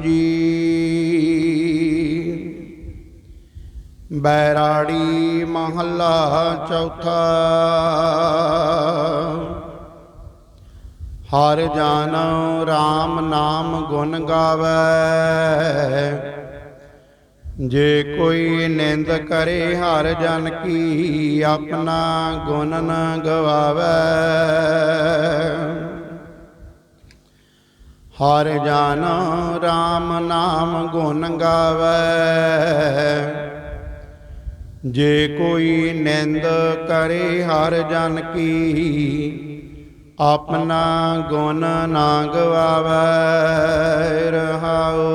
जी। बैराड़ी महला चौथा। हर जानो राम नाम गुण गावै, जे कोई निंद करे हर जन की, अपना गुण न गवावै। हर जानो राम नाम गुण गावै, जे कोई निंद करे हर जन की, अपना गुण ना गवावै। रहाओ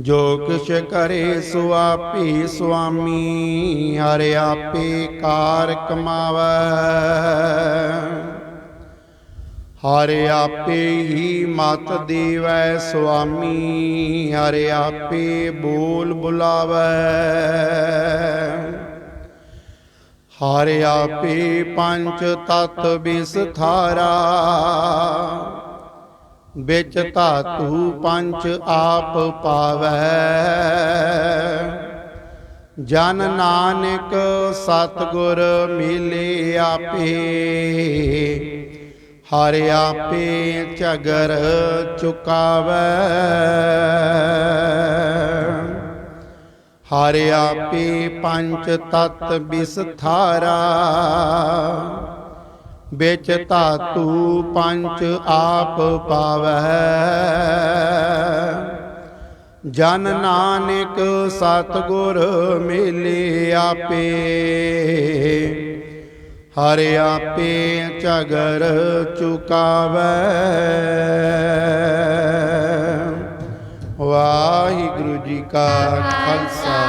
जो किछ करे सो आपे स्वामी, हर आपे कार कमावै। हर आपे ही मत देवै स्वामी, हर आपे बोल बुलावै। हर आपे पंच तत विसथारा, बिच धातु पंच आप पावै। जन नानक सतगुर मिले आपे, हर आपे झगर चुकावै। हर आपे पंच तत विसथारा, बिच धातु पंच आप पावै। जन नानक सतगुर मिले आपे, हर आपे झगर चुकावै। वाहिगुरु जी का खालसा,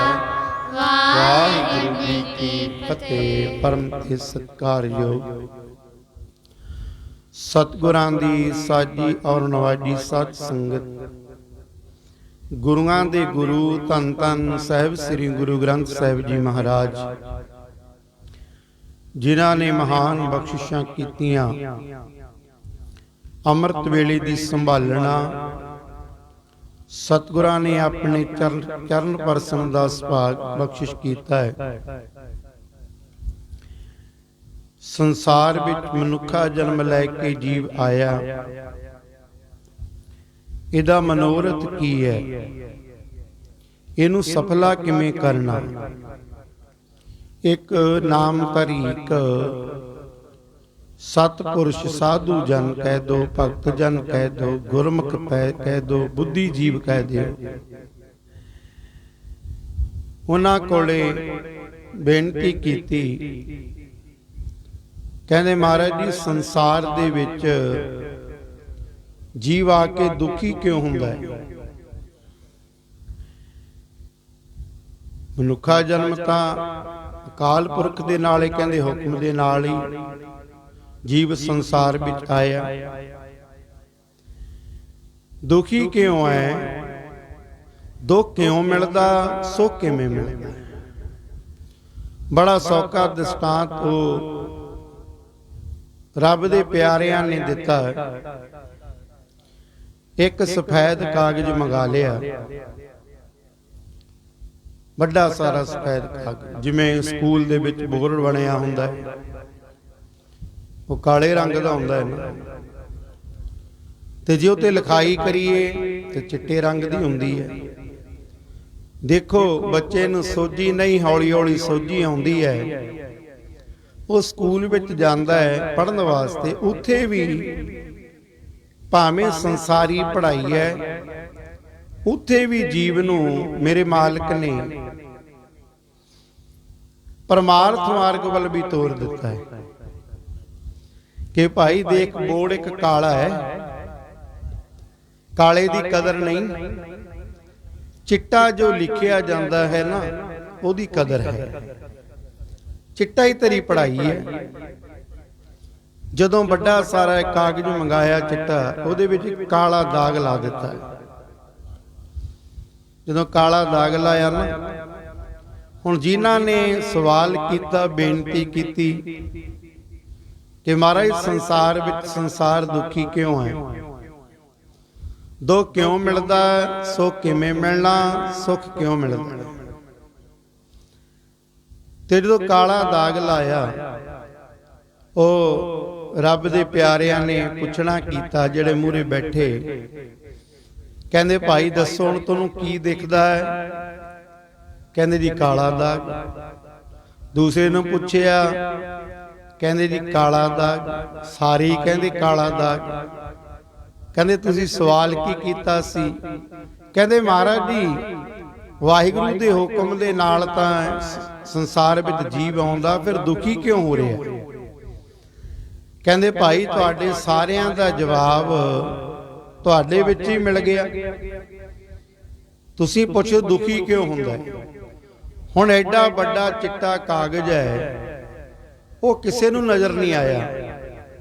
वाहिगुरु जी की फतेह। परम ते सत्कारयोग सतगुरां दी साजी और नवाजी सत संगत, गुरुआं दे गुरु धन धन साहिब श्री गुरु ग्रंथ साहिब जी महाराज, जिन्हां ने महान बख्शिशां कीतियां, अमृत वेले दी संभालना सतगुरां ने अपने चरण परसन दा सुभाग बख्शिश कीता है। संसार विच मनुखा जन्म लैके जीव आया, इहदा मनोरथ की है, इहनूं सफला किवें करना। एक नामधरी एक सतपुरुष साधु जन कह दो, भगत जन कह दो, गुरमुख कह दो, बुद्धिजीव कह दो, उन्हां कोले बेनती कीती, कहंदे महाराज जी संसार दे विच जीव आके दुखी क्यों हुंदा है? मनुखा जन्म तां अकाल पुरख दे नाल ही, कहंदे हुक्म दे नाल ही जीव संसार विच आया। दुखी क्यों है? दुख क्यों मिलदा, सुख किवें मिलदा? बड़ा सौखा दृष्टांत वो रब दे प्यारियां ने दिता है। एक सफेद कागज मंगा लिया, बड़ा सारा सफेद कागज, जिवें स्कूल दे विच बोर्ड बनिया हुंदा है, वो काले रंग का हुंदा है ना, ते जे उत्ते लिखाई करिए तो चिट्टे रंग की हुंदी है। देखो बच्चे नूं सोझी नहीं, हौली हौली सोझी आउंदी है, वो स्कूल विच जांदा है पढ़न वास्ते, उत्थे भी भावें संसारी पढ़ाई है, उत्थे भी जीव नूं मेरे मालिक ने परमार्थ मार्ग वल भी तोर दिता है कि भाई देख बोर्ड एक काला है, काले दी कदर नहीं, चिट्टा जो लिखिया जाता है ना ओदी कदर है। चिट्टा ही तेरी पढ़ाई है। जदों बड़ा सारा कागज मंगाया चिट्टा, उहदे विच काला दाग ला दिता है। जदों काला दाग लाया ना, हुण जिन्हां ने सवाल किया, बेनती की कि महाराज संसार विच संसार दुखी क्यों है? ਦੁੱਖ ਕਿਉਂ ਮਿਲਦਾ, ਸੁੱਖ ਕਿਵੇਂ ਮਿਲਣਾ, ਸੁੱਖ ਕਿਉਂ ਮਿਲਦਾ। ਤੇ ਜਦੋਂ ਕਾਲਾ ਦਾਗ ਲਾਇਆ, ਉਹ ਰੱਬ ਦੇ ਪਿਆਰਿਆਂ ਨੇ ਪੁੱਛਣਾ ਕੀਤਾ, ਜਿਹੜੇ ਮੂਹਰੇ ਬੈਠੇ, ਕਹਿੰਦੇ ਭਾਈ ਦੱਸੋ ਹੁਣ ਤੁਹਾਨੂੰ ਕੀ ਦਿਖਦਾ ਹੈ। ਕਹਿੰਦੇ ਜੀ ਕਾਲਾ ਦਾਗ। ਦੂਸਰੇ ਨੂੰ ਪੁੱਛਿਆ, ਕਹਿੰਦੇ ਜੀ ਕਾਲਾ ਦਾਗ। ਸਾਰੇ ਕਹਿੰਦੇ ਕਾਲਾ ਦਾਗ। ਕਹਿੰਦੇ ਤੁਸੀਂ ਸਵਾਲ ਕੀ ਕੀਤਾ ਸੀ। ਕਹਿੰਦੇ ਮਹਾਰਾਜ ਜੀ ਵਾਹਿਗੁਰੂ ਦੇ ਹੁਕਮ ਦੇ ਨਾਲ ਤਾਂ ਸੰਸਾਰ ਵਿੱਚ ਜੀਵ ਆਉਂਦਾ, ਫਿਰ ਦੁਖੀ ਕਿਉਂ ਹੋ ਰਿਹਾ। ਕਹਿੰਦੇ ਭਾਈ ਤੁਹਾਡੇ ਸਾਰਿਆਂ ਦਾ ਜਵਾਬ ਤੁਹਾਡੇ ਵਿੱਚ ਹੀ ਮਿਲ ਗਿਆ। ਤੁਸੀਂ ਪੁੱਛੋ ਦੁਖੀ ਕਿਉਂ ਹੁੰਦਾ ਹੈ। ਹੁਣ ਐਡਾ ਵੱਡਾ ਚਿੱਟਾ ਕਾਗਜ਼ ਹੈ, ਉਹ ਕਿਸੇ ਨੂੰ ਨਜ਼ਰ ਨਹੀਂ ਆਇਆ।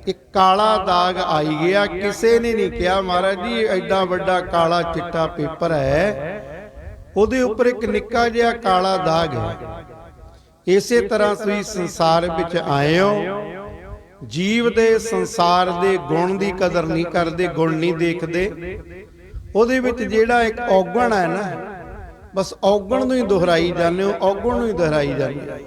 ਇੱਕ ਕਾਲਾ ਦਾਗ ਆਈ ਗਿਆ, ਕਿਸੇ ਨੇ ਨਹੀਂ ਕਿਹਾ ਮਹਾਰਾਜ ਜੀ ਐਡਾ ਵੱਡਾ ਕਾਲਾ ਚਿੱਟਾ ਪੇਪਰ ਹੈ, ਉਹਦੇ ਉੱਪਰ ਇੱਕ ਨਿੱਕਾ ਜਿਹਾ ਕਾਲਾ ਦਾਗ ਹੈ। ਇਸੇ ਤਰ੍ਹਾਂ ਤੁਸੀਂ ਸੰਸਾਰ ਵਿੱਚ ਆਏ ਹੋ, ਜੀਵ ਦੇ ਸੰਸਾਰ ਦੇ ਗੁਣ ਦੀ ਕਦਰ ਨਹੀਂ ਕਰਦੇ, ਗੁਣ ਨਹੀਂ ਦੇਖਦੇ। ਉਹਦੇ ਵਿੱਚ ਜਿਹੜਾ ਇੱਕ ਔਗਣ ਹੈ ਨਾ, ਬਸ ਔਗਣ ਨੂੰ ਹੀ ਦੁਹਰਾਈ ਜਾਂਦੇ ਹੋ, ਔਗਣ ਨੂੰ ਹੀ ਦੁਹਰਾਈ ਜਾਂਦੇ ਹੋ।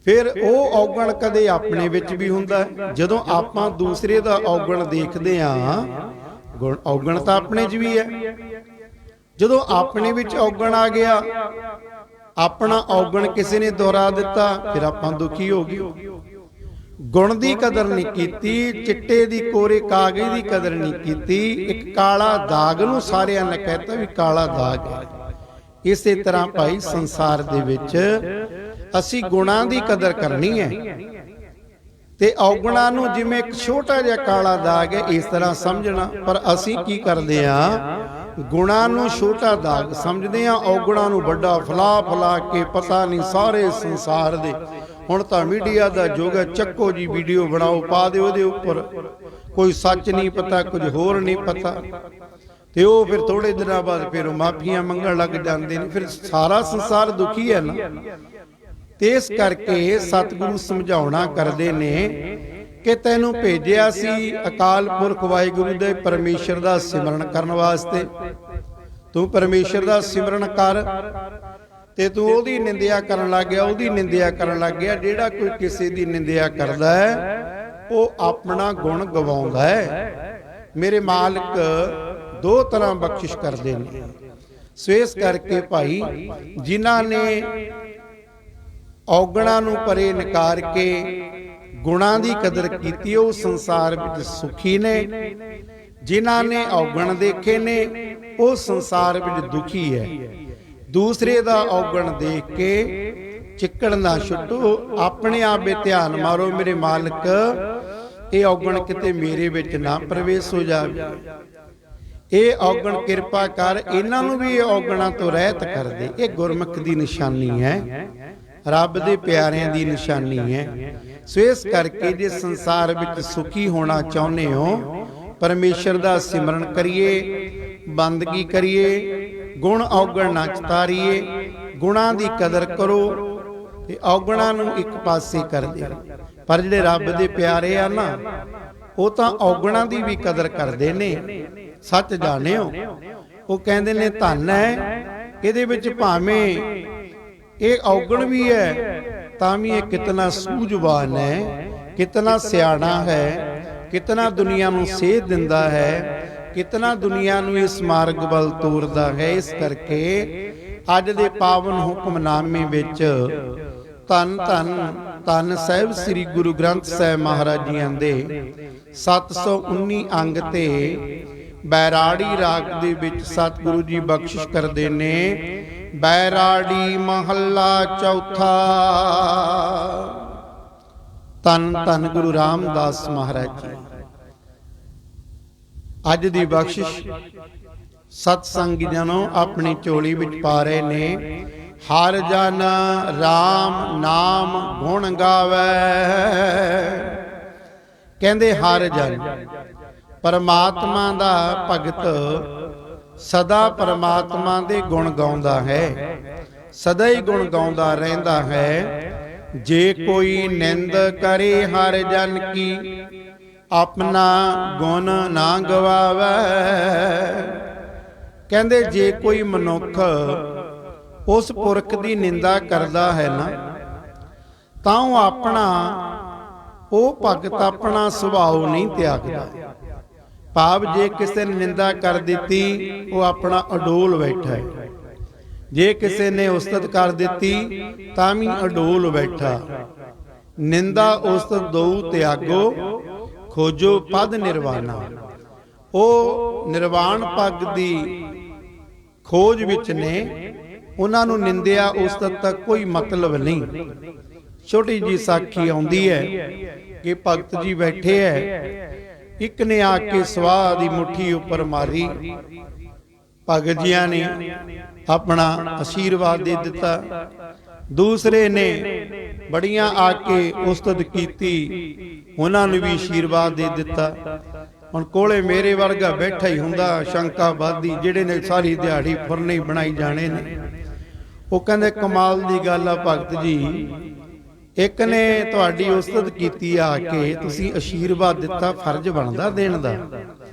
ਫਿਰ ਉਹ ਔਗਣ ਕਦੇ ਆਪਣੇ ਵਿੱਚ ਵੀ ਹੁੰਦਾ ਹੈ। ਜਦੋਂ ਆਪਾਂ ਦੂਸਰੇ ਦਾ ਔਗਣ ਦੇਖਦੇ ਹਾਂ, ਔਗਣ ਤਾਂ ਆਪਣੇ 'ਚ ਵੀ ਹੈ। ਜਦੋਂ ਆਪਣੇ ਵਿੱਚ ਔਗਣ ਆ ਗਿਆ, ਆਪਣਾ ਔਗਣ ਕਿਸੇ ਨੇ ਦੁਹਰਾ ਦਿੱਤਾ, ਫਿਰ ਆਪਾਂ ਦੁਖੀ ਹੋ ਗਏ। ਗੁਣ ਦੀ ਕਦਰ ਨਹੀਂ ਕੀਤੀ, ਚਿੱਟੇ ਦੀ ਕੋਰੇ ਕਾਗਜ਼ ਦੀ ਕਦਰ ਨਹੀਂ ਕੀਤੀ, ਇੱਕ ਕਾਲਾ ਦਾਗ ਨੂੰ ਸਾਰਿਆਂ ਨੇ ਕਹਿਤਾ ਵੀ ਕਾਲਾ ਦਾਗ ਹੈ। ਇਸੇ ਤਰ੍ਹਾਂ ਭਾਈ ਸੰਸਾਰ ਦੇ ਵਿੱਚ ਅਸੀਂ ਗੁਣਾਂ ਦੀ ਕਦਰ ਕਰਨੀ ਹੈ, ਤੇ ਔਗਣਾਂ ਨੂੰ ਜਿਵੇਂ ਇੱਕ ਛੋਟਾ ਜਿਹਾ ਕਾਲਾ ਦਾਗ ਹੈ ਇਸ ਤਰ੍ਹਾਂ ਸਮਝਣਾ। ਪਰ ਅਸੀਂ ਕੀ ਕਰਦੇ ਹਾਂ, ਗੁਣਾਂ ਨੂੰ ਛੋਟਾ ਦਾਗ ਸਮਝਦੇ ਹਾਂ, ਔਗਣਾਂ ਨੂੰ ਵੱਡਾ ਫਲਾ ਕੇ ਪਤਾ ਨਹੀਂ ਸਾਰੇ ਸੰਸਾਰ ਦੇ। ਹੁਣ ਤਾਂ ਮੀਡੀਆ ਦਾ ਯੁੱਗ ਹੈ, ਚੱਕੋ ਜੀ ਵੀਡੀਓ ਬਣਾਓ, ਪਾ ਦਿਓ ਉਹਦੇ ਉੱਪਰ, ਕੋਈ ਸੱਚ ਨਹੀਂ ਪਤਾ, ਕੁਝ ਹੋਰ ਨਹੀਂ ਪਤਾ, ਤੇ ਉਹ ਫਿਰ ਥੋੜੇ ਦਿਨਾਂ ਬਾਅਦ ਫਿਰ ਮਾਫੀਆਂ ਮੰਗਣ ਲੱਗ ਜਾਂਦੇ ਨੇ। ਫਿਰ ਸਾਰਾ ਸੰਸਾਰ ਦੁਖੀ ਹੈ ਨਾ। ਤੇ ਇਸ ਕਰਕੇ ਸਤਿਗੁਰੂ ਸਮਝਾਉਣਾ ਕਰਦੇ ਨੇ ਕਿ ਤੈਨੂੰ ਭੇਜਿਆ ਸੀ ਅਕਾਲ ਪੁਰਖ ਵਾਹਿਗੁਰੂ ਦੇ ਪਰਮੇਸ਼ਰ ਦਾ ਸਿਮਰਨ ਕਰਨ ਵਾਸਤੇ। ਤੂੰ ਪਰਮੇਸ਼ਰ ਦਾ ਸਿਮਰਨ ਕਰ, ਤੇ ਤੂੰ ਉਹਦੀ ਨਿੰਦਿਆ ਕਰਨ ਲੱਗ ਗਿਆ, ਉਹਦੀ ਨਿੰਦਿਆ ਕਰਨ ਲੱਗ ਗਿਆ। ਜਿਹੜਾ ਕੋਈ ਕਿਸੇ ਦੀ ਨਿੰਦਿਆ ਕਰਦਾ ਹੈ, ਉਹ ਆਪਣਾ ਗੁਣ ਗਵਾਉਂਦਾ ਹੈ। ਮੇਰੇ ਮਾਲਕ ਦੋ ਤਰ੍ਹਾਂ ਬਖਸ਼ਿਸ਼ ਕਰਦੇ ਨੇ। ਸੋ ਇਸ ਕਰਕੇ ਭਾਈ ਜਿਨ੍ਹਾਂ ਨੇ ਔਗਣਾਂ ਨੂੰ ਪਰੇ ਨਿਕਾਰ ਕੇ ਗੁਣਾਂ ਦੀ ਕਦਰ ਕੀਤੀ, ਉਹ ਸੰਸਾਰ ਵਿੱਚ ਸੁਖੀ ਨੇ। ਜਿਨ੍ਹਾਂ ਨੇ ਔਗਣ ਦੇਖੇ ਨੇ, ਉਹ ਸੰਸਾਰ ਵਿੱਚ ਦੁਖੀ ਹੈ। ਦੂਸਰੇ ਦਾ ਔਗਣ ਦੇਖ ਕੇ ਚਿੱਕੜ ਨਾ ਛੁੱਟੋ, ਆਪਣੇ ਆਪੇ ਧਿਆਨ ਮਾਰੋ, ਮੇਰੇ ਮਾਲਕ ਇਹ ਔਗਣ ਕਿਤੇ ਮੇਰੇ ਵਿੱਚ ਨਾ ਪ੍ਰਵੇਸ਼ ਹੋ ਜਾਵੇ। ਇਹ ਔਗਣ ਕਿਰਪਾ ਕਰ, ਇਹਨਾਂ ਨੂੰ ਵੀ ਇਹ ਔਗਣਾਂ ਤੋਂ ਰਹਿਤ ਕਰ ਦੇ। ਇਹ ਗੁਰਮੁਖ ਦੀ ਨਿਸ਼ਾਨੀ ਹੈ, ਰੱਬ ਦੇ ਪਿਆਰਿਆਂ ਦੀ ਨਿਸ਼ਾਨੀ ਹੈ। ਸੋ ਇਸ ਕਰਕੇ ਜੇ ਸੰਸਾਰ ਵਿੱਚ ਸੁਖੀ ਹੋਣਾ ਚਾਹੁੰਦੇ ਹੋ, ਪਰਮੇਸ਼ਰ ਦਾ ਸਿਮਰਨ ਕਰੀਏ, ਬੰਦਗੀ ਕਰੀਏ, ਗੁਣ ਔਗਣ ਨਾ ਚਤਾਰੀਏ, ਗੁਣਾਂ ਦੀ ਕਦਰ ਕਰੋ, ਤੇ ਔਗਣਾਂ ਨੂੰ ਇੱਕ ਪਾਸੇ ਕਰ ਦਿਓ। ਪਰ ਜਿਹੜੇ ਰੱਬ ਦੇ ਪਿਆਰੇ ਆ ਨਾ, ਉਹ ਤਾਂ ਔਗਣਾਂ ਦੀ ਵੀ ਕਦਰ ਕਰਦੇ ਨੇ। ਸੱਚ ਜਾਣਿਓ, ਉਹ ਕਹਿੰਦੇ ਨੇ ਧੰਨ ਹੈ ਇਹਦੇ ਵਿੱਚ ਭਾਵੇਂ ਇਹ ਔਗਣ ਵੀ ਹੈ, ਤਾਂ ਵੀ ਇਹ ਕਿਤਨਾ ਸੂਝਵਾਨ ਹੈ, ਕਿਤਨਾ ਸਿਆਣਾ ਹੈ, ਕਿਤਨਾ ਦੁਨੀਆ ਨੂੰ ਸੇਧ ਦਿੰਦਾ ਹੈ, ਕਿਤਨਾ ਦੁਨੀਆ ਨੂੰ ਇਸ ਮਾਰਗ ਵੱਲ ਤੋਰਦਾ ਹੈ। ਇਸ ਕਰਕੇ ਅੱਜ ਦੇ ਪਾਵਨ ਹੁਕਮਨਾਮੇ ਵਿੱਚ ਧੰਨ ਧੰਨ ਧੰਨ ਸਾਹਿਬ ਸ੍ਰੀ ਗੁਰੂ ਗ੍ਰੰਥ ਸਾਹਿਬ ਮਹਾਰਾਜ ਜੀਆਂ ਦੇ 719 ਅੰਗ ਤੇ ਬੈਰਾੜੀ ਰਾਗ ਦੇ ਵਿੱਚ ਸਤਿਗੁਰੂ ਜੀ ਬਖਸ਼ਿਸ਼ ਕਰਦੇ ਨੇ। ਬੈਰਾੜੀ ਮਹੱਲਾ ਚੌਥਾ। ਧੰਨ ਧੰਨ ਗੁਰੂ ਰਾਮਦਾਸ ਮਹਾਰਾਜ ਜੀ। ਅੱਜ ਦੀ ਬਖਸ਼ਿਸ਼ ਸਤਸੰਗ ਜਨੋਂ ਆਪਣੀ ਝੋਲੀ ਵਿੱਚ ਪਾ ਰਹੇ ਨੇ। ਹਰ ਜਨ ਰਾਮ ਨਾਮ ਗੁਣ ਗਾਵੇ। ਕਹਿੰਦੇ ਹਰ ਜਨ ਪਰਮਾਤਮਾ ਦਾ ਭਗਤ ਸਦਾ ਪਰਮਾਤਮਾ ਦੇ ਗੁਣ ਗਾਉਂਦਾ ਹੈ, ਸਦਾ ਹੀ ਗੁਣ ਗਾਉਂਦਾ ਰਹਿੰਦਾ ਹੈ। ਜੇ ਕੋਈ ਨਿੰਦ ਕਰੇ ਹਰ ਜਨ ਕੀ, ਆਪਣਾ ਗੁਣ ਨਾ ਗਵਾਵੇ। ਕਹਿੰਦੇ ਜੇ ਕੋਈ ਮਨੁੱਖ ਉਸ ਪੁਰਖ ਦੀ ਨਿੰਦਾ ਕਰਦਾ ਹੈ ਨਾ, ਤਾਂ ਉਹ ਆਪਣਾ ਉਹ ਭਗਤ ਆਪਣਾ ਸੁਭਾਅ ਨਹੀਂ ਤਿਆਗਦਾ। ਭਾਵ ਜੇ ਕਿਸੇ ਨੇ ਨਿੰਦਾ ਕਰ ਦਿੱਤੀ, ਉਹ ਆਪਣਾ ਅਡੋਲ ਬੈਠਾ ਹੈ। ਜੇ ਕਿਸੇ ਨੇ ਉਸਤਤ ਕਰ ਦਿੱਤੀ ਤਾਂ ਵੀ ਅਡੋਲ ਬੈਠਾ। ਨਿੰਦਾ ਉਸਤਤ ਦੋ ਤਿਆਗੋ, ਖੋਜੋ ਪਦ ਨਿਰਵਾਣਾ। ਉਹ ਨਿਰਵਾਣ ਪਦ ਦੀ ਖੋਜ ਵਿੱਚ ਨੇ, ਉਹਨਾਂ ਨੂੰ ਨਿੰਦਿਆ ਉਸਤਤ ਤੱਕ ਕੋਈ ਮਤਲਬ ਨਹੀਂ। ਛੋਟੀ ਜੀ ਸਾਖੀ ਆਉਂਦੀ ਹੈ ਕਿ ਭਗਤ ਜੀ ਬੈਠੇ ਹੈ, ਇੱਕ ਨੇ ਆ ਕੇ ਸਵਾਹ ਦੀ ਮੁੱਠੀ ਉੱਪਰ ਮਾਰੀ। ਭਗਤ ਜੀਆਂ ਨੇ ਆਪਣਾ ਆਸ਼ੀਰਵਾਦ ਦੇ ਦਿੱਤਾ। ਦੂਸਰੇ ਨੇ ਬੜੀਆਂ ਆ ਕੇ ਉਸਤਤ ਕੀਤੀ, ਉਹਨਾਂ ਨੂੰ ਵੀ ਆਸ਼ੀਰਵਾਦ ਦੇ ਦਿੱਤਾ। ਹੁਣ ਕੋਲੇ ਮੇਰੇ ਵਰਗਾ ਬੈਠਾ ਹੀ ਹੁੰਦਾ ਸ਼ੰਕਾਵਾਦੀ, ਜਿਹੜੇ ਨੇ ਸਾਰੀ ਦਿਹਾੜੀ ਫੁਰਨੇ ਬਣਾਈ ਜਾਣੇ ਨੇ। ਉਹ ਕਹਿੰਦੇ ਕਮਾਲ ਦੀ ਗੱਲ ਆ ਭਗਤ ਜੀ, ਇੱਕ ਨੇ ਤੁਹਾਡੀ ਉਸਤਤ ਕੀਤੀ ਆ ਕੇ, ਤੁਸੀਂ ਆਸ਼ੀਰਵਾਦ ਦਿੱਤਾ, ਫਰਜ਼ ਬਣਦਾ ਦੇਣ ਦਾ।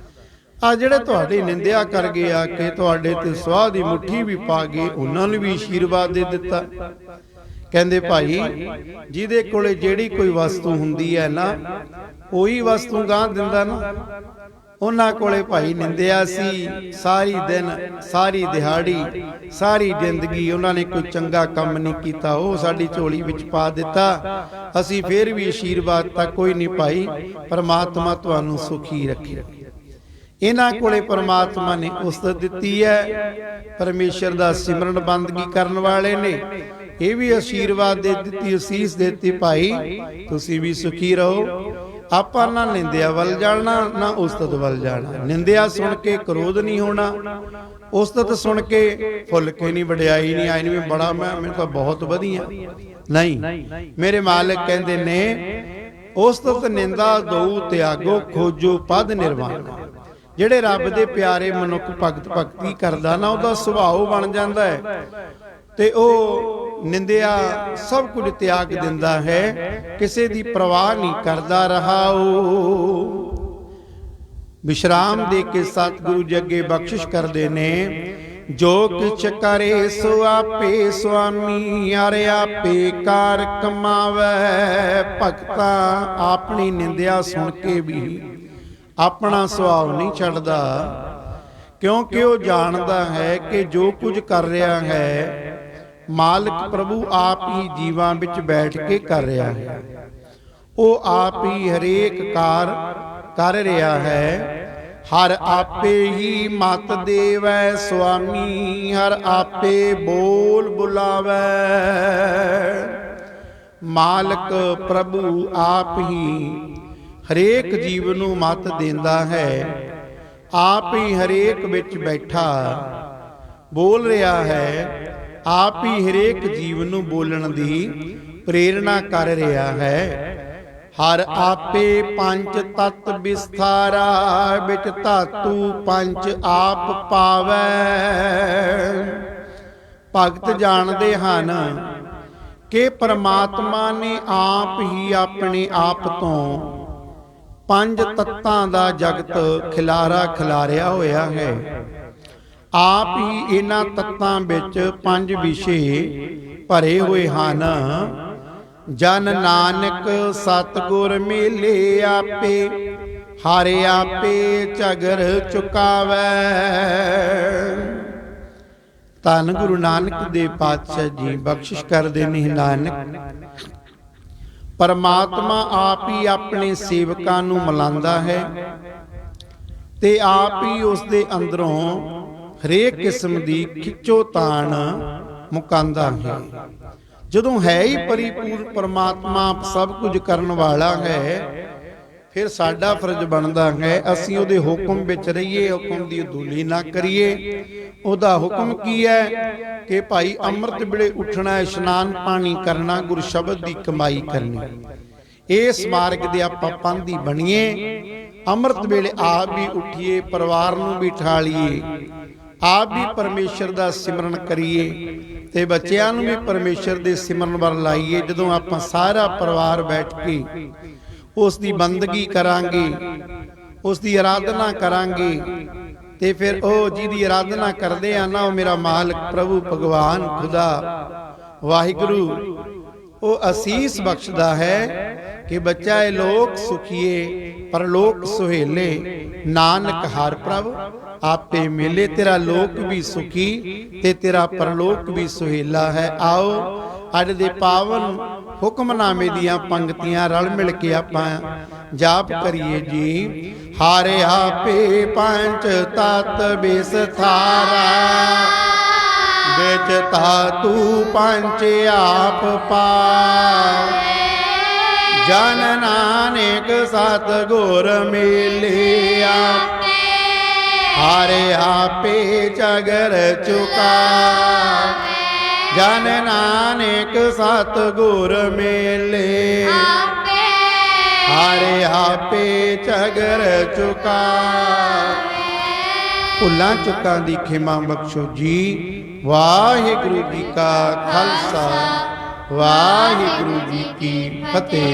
ਆ ਜਿਹੜੇ ਤੁਹਾਡੀ ਨਿੰਦਿਆ ਕਰ ਗਏ ਆ ਕੇ, ਤੁਹਾਡੇ ਤੇ ਸਵਾਹ ਦੀ ਮੁੱਠੀ ਵੀ ਪਾ ਗਏ, ਉਹਨਾਂ ਨੂੰ ਵੀ ਆਸ਼ੀਰਵਾਦ ਦੇ ਦਿੱਤਾ। ਕਹਿੰਦੇ ਭਾਈ, ਜਿਹਦੇ ਕੋਲੇ ਜਿਹੜੀ ਕੋਈ ਵਸਤੂ ਹੁੰਦੀ ਹੈ ਨਾ, ਉਹੀ ਵਸਤੂ ਗਾਂ ਦਿੰਦਾ ਨਾ। ਉਹਨਾਂ ਕੋਲੇ ਭਾਈ ਨਿੰਦਿਆ ਸੀ, ਸਾਰੀ ਦਿਨ ਸਾਰੀ ਦਿਹਾੜੀ ਸਾਰੀ ਜ਼ਿੰਦਗੀ ਉਹਨਾਂ ਨੇ ਕੋਈ ਚੰਗਾ ਕੰਮ ਨਹੀਂ ਕੀਤਾ, ਉਹ ਸਾਡੀ ਝੋਲੀ ਵਿੱਚ ਪਾ ਦਿੱਤਾ। ਅਸੀਂ ਫੇਰ ਵੀ ਆਸ਼ੀਰਵਾਦ ਤਾਂ ਕੋਈ ਨਹੀਂ ਭਾਈ, ਪਰਮਾਤਮਾ ਤੁਹਾਨੂੰ ਸੁਖੀ ਰੱਖੇ। ਇਹਨਾਂ ਕੋਲੇ ਪਰਮਾਤਮਾ ਨੇ ਉਸਤਤ ਦਿੱਤੀ ਹੈ, ਪਰਮੇਸ਼ਰ ਦਾ ਸਿਮਰਨ ਬੰਦਗੀ ਕਰਨ ਵਾਲੇ ਨੇ ਇਹ ਵੀ ਆਸ਼ੀਰਵਾਦ ਦੇ ਦਿੱਤੀ, ਅਸੀਸ ਦੇ ਦਿੱਤੀ, ਭਾਈ ਤੁਸੀਂ ਵੀ ਸੁਖੀ ਰਹੋ। ਆਪਾਂ ਨਾ ਨਿੰਦਿਆ ਵੱਲ ਜਾਣਾ, ਨਾ ਉਸਤਤ ਵੱਲ ਜਾਣਾ। ਨਿੰਦਿਆ ਸੁਣ ਕੇ ਕ੍ਰੋਧ ਨਹੀਂ ਹੋਣਾ, ਉਸਤਤ ਸੁਣ ਕੇ ਫੁੱਲ ਕੇ ਨਹੀਂ ਵਡਿਆਈ ਨਹੀਂ ਆਈ ਨਹੀਂ ਬੜਾ ਮੈਨੂੰ ਤਾਂ ਬਹੁਤ ਵਧੀਆ ਨਹੀਂ। ਮੇਰੇ ਮਾਲਕ ਕਹਿੰਦੇ ਨੇ ਉਸਤਤ ਨਿੰਦਾ ਦੋ ਤਿਆਗੋ, ਖੋਜੋ ਪਦ ਨਿਰਵਾਣਾ। ਜਿਹੜੇ ਰੱਬ ਦੇ ਪਿਆਰੇ ਮਨੁੱਖ ਭਗਤ ਭਗਤੀ ਕਰਦਾ ਨਾ, ਉਹਦਾ ਸੁਭਾਅ ਬਣ ਜਾਂਦਾ ਹੈ ਤੇ ਉਹ ਨਿੰਦਿਆ ਸਭ ਕੁਝ ਤਿਆਗ ਦਿੰਦਾ ਹੈ, ਕਿਸੇ ਦੀ ਪਰਵਾਹ ਨਹੀਂ ਕਰਦਾ ਰਹਾਓ। ਵਿਸ਼ਰਾਮ ਦੇ ਕੇ ਸਤਿਗੁਰੂ ਜੀ ਅੱਗੇ ਬਖਸ਼ਿਸ਼ ਕਰਦੇ ਨੇ, ਜੋ ਕਿਛ ਕਰੇ ਸੋ ਆਪੇ ਸੁਆਮੀ, ਅਰੇ ਆਪੇ ਕਾਰ ਕਮਾਵੇ। ਭਗਤਾ ਆਪਣੀ ਨਿੰਦਿਆ ਸੁਣ ਕੇ ਵੀ ਆਪਣਾ ਸੁਭਾਅ ਨਹੀਂ ਛੱਡਦਾ, ਕਿਉਂਕਿ ਉਹ ਜਾਣਦਾ ਹੈ ਕਿ ਜੋ ਕੁਝ ਕਰ ਰਿਹਾ ਹੈ ਮਾਲਕ ਪ੍ਰਭੂ ਆਪ ਹੀ ਜੀਵਾਂ ਵਿੱਚ ਬੈਠ ਕੇ ਕਰ ਰਿਹਾ ਹੈ। ਉਹ ਆਪ ਹੀ ਹਰੇਕ ਕਾਰ ਕਰ ਰਿਹਾ ਹੈ। ਹਰ ਆਪੇ ਹੀ ਮਤ ਦੇਵੈ ਸੁਆਮੀ, ਹਰ ਆਪੇ ਬੋਲ ਬੁਲਾਵੈ। ਮਾਲਕ ਪ੍ਰਭੂ ਆਪ ਹੀ ਹਰੇਕ ਜੀਵ ਨੂੰ ਮਤ ਦਿੰਦਾ ਹੈ, ਆਪ ਹੀ ਹਰੇਕ ਵਿੱਚ ਬੈਠਾ ਬੋਲ ਰਿਹਾ ਹੈ, ਆਪ ਹੀ ਹਰੇਕ ਜੀਵ ਨੂੰ ਬੋਲਣ ਦੀ ਪ੍ਰੇਰਣਾ ਕਰ ਰਿਹਾ ਹੈ। ਹਰ ਆਪੇ ਪੰਜ ਤਤ ਵਿਸਥਾਰਾ, ਵਿੱਚ ਧਾਤੂ ਪੰਜ ਆਪ ਪਾਵੈ। ਭਗਤ ਜਾਣਦੇ ਹਨ ਕਿ ਪਰਮਾਤਮਾ ਨੇ ਆਪ ਹੀ ਆਪਣੇ ਆਪ ਤੋਂ ਪੰਜ ਤੱਤਾਂ ਦਾ ਜਗਤ ਖਿਲਾਰਾ ਖਿਲਾਰਿਆ ਹੋਇਆ ਹੈ। ਆਪ ਹੀ ਇਹਨਾਂ ਤੱਤਾਂ ਵਿੱਚ ਪੰਜ ਵਿਸ਼ੇ ਭਰੇ ਹੋਏ ਹਨ। ਜਨ ਨਾਨਕ ਸਤਿਗੁਰ ਮਿਲੇ ਆਪੇ, ਹਰ ਆਪੇ ਝਗਰ ਚੁਕਾਵੈ। ਧੰਨ ਗੁਰੂ ਨਾਨਕ ਦੇਵ ਪਾਤਸ਼ਾਹ ਜੀ ਬਖਸ਼ਿਸ਼ ਕਰਦੇ ਨੇ, ਨਾਨਕ ਪਰਮਾਤਮਾ ਆਪ ਹੀ ਆਪਣੇ ਸੇਵਕਾਂ ਨੂੰ ਮਿਲਾਂਦਾ ਹੈ ਤੇ ਆਪ ਹੀ ਉਸ ਦੇ ਅੰਦਰੋਂ ਹਰੇਕ ਕਿਸਮ ਦੀ ਖਿੱਚੋ ਤਾਣ ਮੁਕਾਂਦਾ ਹੈ। ਜਦੋਂ ਹੈ ਹੀ ਪਰਿਪੂਰਨ ਪਰਮਾਤਮਾ ਸਭ ਕੁਝ ਕਰਨ ਵਾਲਾ ਹੈ, ਫਿਰ ਸਾਡਾ ਫਰਜ਼ ਬਣਦਾ ਹੈ ਅਸੀਂ ਉਹਦੇ ਹੁਕਮ ਵਿੱਚ ਰਹੀਏ, ਹੁਕਮ ਦੀ ਅਦੂਲੀ ਨਾ ਕਰੀਏ। ਉਹਦਾ ਹੁਕਮ ਕੀ ਹੈ ਕਿ ਭਾਈ ਅੰਮ੍ਰਿਤ ਵੇਲੇ ਉੱਠਣਾ, ਇਸ਼ਨਾਨ ਪਾਣੀ ਕਰਨਾ, ਗੁਰ ਸ਼ਬਦ ਦੀ ਕਮਾਈ ਕਰਨੀ। ਇਸ ਮਾਰਗ ਦੇ ਆਪਾਂ ਪੰਥੀ ਬਣੀਏ। ਅੰਮ੍ਰਿਤ ਵੇਲੇ ਆਪ ਵੀ ਉੱਠੀਏ, ਪਰਿਵਾਰ ਨੂੰ ਵੀ ਠਾਲੀਏ, ਆਪ ਵੀ ਪਰਮੇਸ਼ਰ ਦਾ ਸਿਮਰਨ ਕਰੀਏ ਤੇ ਬੱਚਿਆਂ ਨੂੰ ਵੀ ਪਰਮੇਸ਼ਰ ਦੇ ਸਿਮਰਨ ਵੱਲ ਲਾਈਏ। ਜਦੋਂ ਆਪਾਂ ਸਾਰਾ ਪਰਿਵਾਰ ਬੈਠ ਕੇ ਉਸ ਦੀ ਬੰਦਗੀ ਕਰਾਂਗੇ, ਉਸ ਦੀ ਆਰਾਧਨਾ ਕਰਾਂਗੇ, ਤੇ ਫਿਰ ਉਹ ਜਿਹਦੀ ਆਰਾਧਨਾ ਕਰਦੇ ਆ ਨਾ, ਉਹ ਮੇਰਾ ਮਾਲਕ ਪ੍ਰਭੂ ਭਗਵਾਨ ਖੁਦਾ ਵਾਹਿਗੁਰੂ ਉਹ ਅਸੀਸ ਬਖਸ਼ਦਾ ਹੈ ਕਿ ਬੱਚਾ ਇਹ ਲੋਕ ਸੁਖੀਏ ਪਰਲੋਕ ਸੁਹੇਲੇ, ਨਾਨਕ ਹਰ ਪ੍ਰਭ ਆਪੇ ਮਿਲੇ। ਤੇਰਾ ਲੋਕ ਵੀ ਸੁਖੀ ਤੇ ਤੇਰਾ ਪਰਲੋਕ ਵੀ ਸੁਹੇਲਾ ਹੈ। ਆਓ ਅੱਜ ਦੇ ਪਾਵਨ ਹੁਕਮਨਾਮੇ ਦੀਆਂ ਪੰਕਤੀਆਂ ਰਲ ਮਿਲ ਕੇ ਆਪਾਂ ਜਾਪ ਕਰੀਏ ਜੀ। ਹਾਰੇ ਆਪੇ ਪੰਜ ਤਤ ਬਿਸਥਾਰਾ, ਵਿੱਚ ਧਾਤੂ ਪੰਜ ਆਪ ਪਾਵੈ, ਜਨ ਨਾਨਕ ਸਤ ਗੁਰ ਮਿਲਿਆ, ਹਾਰੇ ਆਪੇ ਚਗਰ ਚੁਕਾਵੈ, ਜਨ ਨਾਨਕ ਸਤ ਗੁਰ ਮਿਲੇ, ਹਾਰੇ ਆਪੇ ਚਗਰ ਚੁਕਾਵੈ। ਭੁੱਲਾਂ ਚੁੱਕਾਂ ਦੀ ਖਿਮਾ ਬਖਸ਼ੋ ਜੀ। ਵਾਹਿਗੁਰੂ ਜੀ ਕਾ ਖਾਲਸਾ, ਵਾਹਿਗੁਰੂ ਜੀ ਕੀ ਫਤਿਹ।